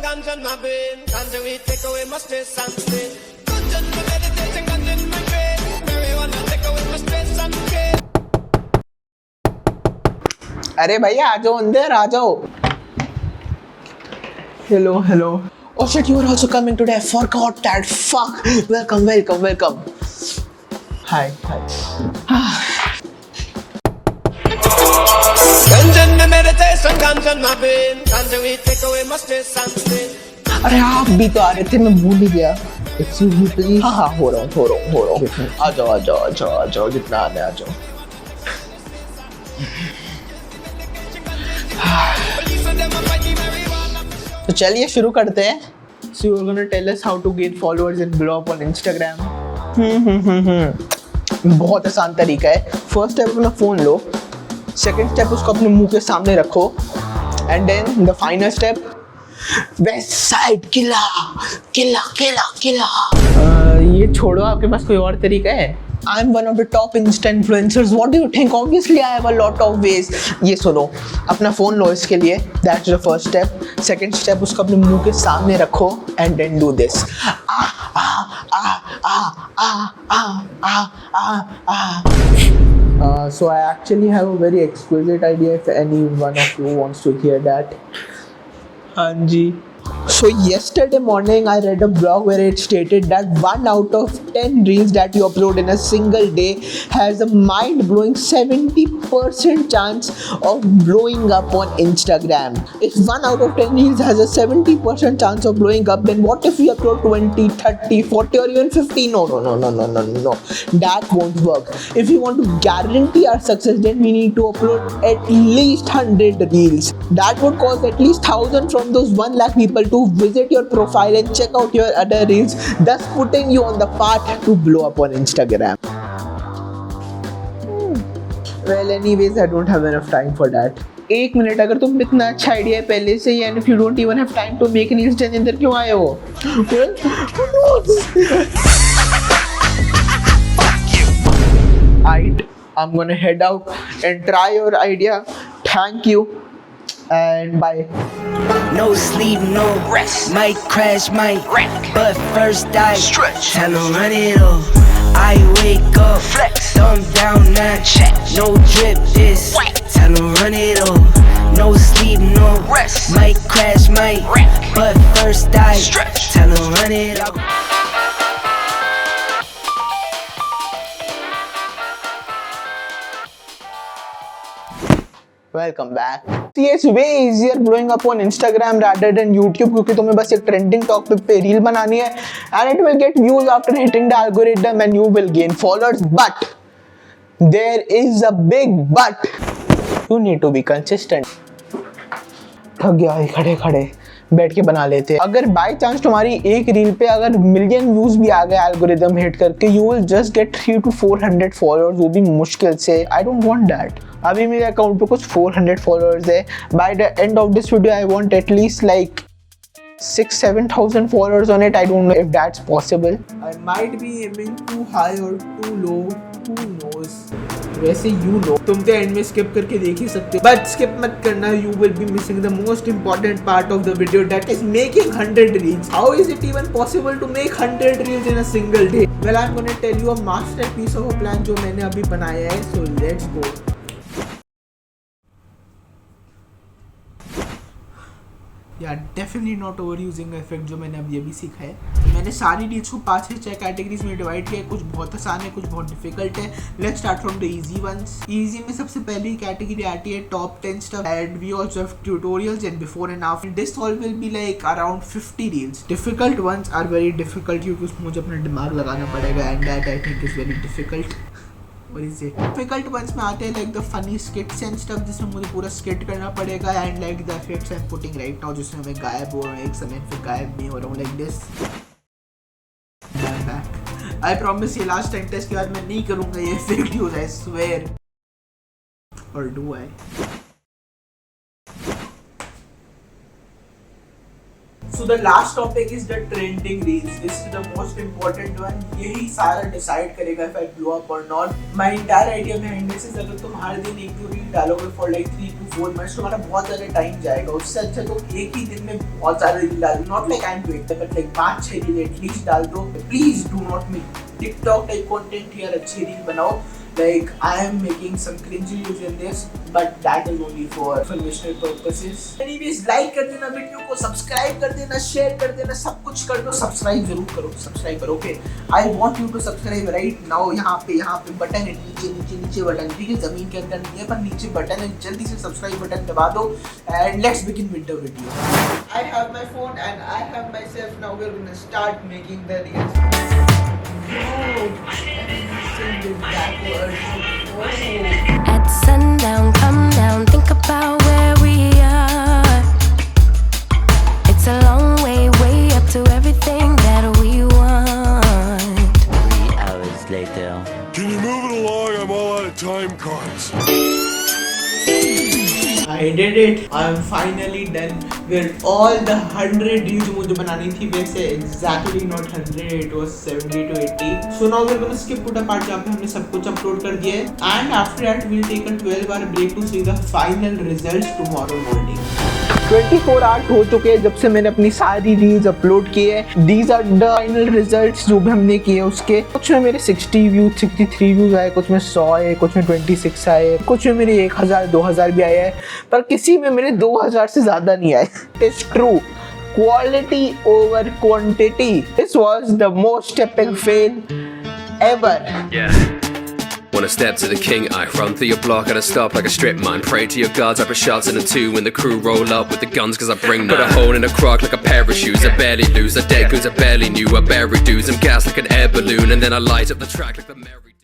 ganja in my vein. Ganja we take away my stress and pain. Ganja in my meditation, ganja in my brain. Marijuana take away my stress and pain. अरे भैया आ जाओ अंदर आ जाओ. Hello. Oh shit, you are also coming today. I forgot that. Fuck. Welcome. Hi. Ganja in my meditation, ganja in my vein. Ganja we take away my stress and pain. अरे आप भी तो आ रहे थे, मैं भूल ही गया. Excuse me please. हाँ हो रहा हूँ. आ जाओ जितना आने आ जाओ. तो चलिए शुरू करते हैं. So you're gonna tell us how to gain followers and blow up on Instagram. बहुत आसान तरीका है. फर्स्ट स्टेप अपना फोन लो. सेकंड स्टेप उसको अपने मुंह के सामने रखो. And then the final step west side किला. ये छोड़ो, आपके पास कोई और तरीका है? I'm one of the top Insta influencers. What do you think? Obviously, I have a lot of ways. ये सुनो, अपना फ़ोन लो इसके लिए. That's the first step. Second step, उसको अपने मुंह के सामने रखो and then do this. So I actually have a very exquisite idea if any one of you wants to hear that. हाँ जी. So yesterday morning I read a blog where it stated that 1 out of 10 reels that you upload in a single day has a mind-blowing 70% chance of blowing up on Instagram. If 1 out of 10 reels has a 70% chance of blowing up, then what if we upload 20, 30, 40 or even 50? No. That won't work. If we want to guarantee our success, then we need to upload at least 100 reels. That would cause at least 1,000 from those 1 lakh people to visit your profile and check out your other reels, thus putting you on the path to blow up on Instagram. Well, anyways, I don't have enough time for that. 1 minute, अगर तुम इतना अच्छा idea है पहले से ही, and if you don't even have time to make reels, then इधर क्यों आए हो? I'm gonna head out and try your idea. Thank you and bye. No sleep, no rest. Might crash, might wreck. But first I stretch. Tell 'em run it off. I wake up, flex. Thumb down, now check. No drip, this whack. Tell 'em run it off. No sleep, no rest. Might crash, might wreck. But first I stretch. Tell 'em run it off. Welcome back. See, it's way easier blowing up on Instagram rather than YouTube क्योंकि तुम्हें बस एक trending topic पे reel बनानी है and it will get views after hitting the algorithm and you will gain followers. But there is a big but. You need to be consistent. थक गया खड़े बैठ के बना लेते हैं. अगर बाय चांस तुम्हारी एक रील पे अगर मिलियन व्यूज भी आ गए एल्गोरिदम हिट करके, you will just get 300 to 400 followers, वो भी मुश्किल से. I don't want that. अभी मेरे अकाउंट पे कुछ 400 फॉलोअर्स है. By the end of this video I want at least like 6,000-7,000 followers on it. I don't know if that's possible. I might be aiming too high or too low. Who knows? वैसे you know. तुम तो and में skip करके देख ही सकते हो. But skip मत करना. You will be missing the most important part of the video, that is making 100 reels. How is it even possible to make 100 reels in a single day? Well, I'm gonna tell you a masterpiece of a plan जो मैंने अभी बनाया है. So let's go. या definitely not over using effect जो मैंने अभी सीखा है. तो मैंने सारी रील्स को 5-6 कैटेगरीज में डिवाइड किया है. कुछ बहुत आसान है, कुछ बहुत डिफिकल्ट है. Let's start from the easy ones. Easy में सबसे पहली कैटेगरी आती है top 10 stuff and we also have tutorials and before and after. This all will be like around 50 reels. Difficult ones are very difficult क्योंकि उसमें मुझे अपना दिमाग लगाना पड़ेगा and that I think is very difficult. What is it? Difficult ones में आते हैं like the funny skits and stuff जिसमें मुझे पूरा skit करना पड़ेगा and like the effects I'm putting right now जिसमें मैं गायब हो रहा हूँ एक समय फिर गायब नहीं हो रहा हूँ like this. I'm back. I promise ये last time test के बाद मैं नहीं करूँगा ये effect use, I swear. Or do I? So the last topic is the trending reels. This is the most important one. यही सारा decide करेगा if I blow up or not. My entire idea behind this is अगर तुम हर दिन एक दो reel डालोगे for like 3 to 4 months तुम्हारा बहुत ज़्यादा टाइम जाएगा. उससे अच्छा तुम एक ही दिन में बहुत सारे रील डालो. Not like I'm doing that, but like 5-6 reel at least डाल दो. Please do not make TikTok type content here. अच्छी रील बनाओ. Like I am making some cringy use in this, but that is only for informational purposes. Anyways, like कर देना video को, subscribe कर देना, share कर देना, सब कुछ कर दो. सब्सक्राइब जरूर करो, सब्सक्राइब करो. Okay, I want you to subscribe right now. यहाँ पे बटन है, नीचे बटन, ठीक है, जमीन के अंदर नहीं है पर नीचे बटन है. जल्दी से सब्सक्राइब बटन दबा दो and let's begin with the video. I have my phone and I have myself. Now we're gonna start making the reels. At sundown, come down, think about where we are. It's a long way up to everything that we want. 3 hours later. Can you move it along? I'm all out of time cards. I did it. I'm finally done with all the 100 reels मुझे बनानी थी. वैसे exactly not 100, it was 70 to 80. So now we're gonna skip to the part जहाँ पे हमने सब कुछ upload कर दिया है. And after that we'll take a 12-hour break to see the final results tomorrow morning. 24 hours हो चुके हैं जब से मैंने अपनी सारी रील्स अपलोड की है. These are the final results जो भी हमने किए उसके. कुछ में मेरे 60 व्यूज, 63 व्यूज आए, कुछ में 100 आए, कुछ में 26 आए, कुछ में मेरे 1000, 2000 भी आए हैं, पर किसी में मेरे 2000 से ज़्यादा नहीं आए. It's true. Quality over quantity. This was the most epic fail ever. Yeah. When I step to the king, I run through your block at a stop like a strip mine. Pray to your gods, I put shots in a 2 when the crew roll up with the guns cause I bring none. Put a hole in the crock like a pair of shoes, I barely lose. The dead goons I barely knew, I bury dudes. I'm gas like an air balloon and then I light up the track like the merry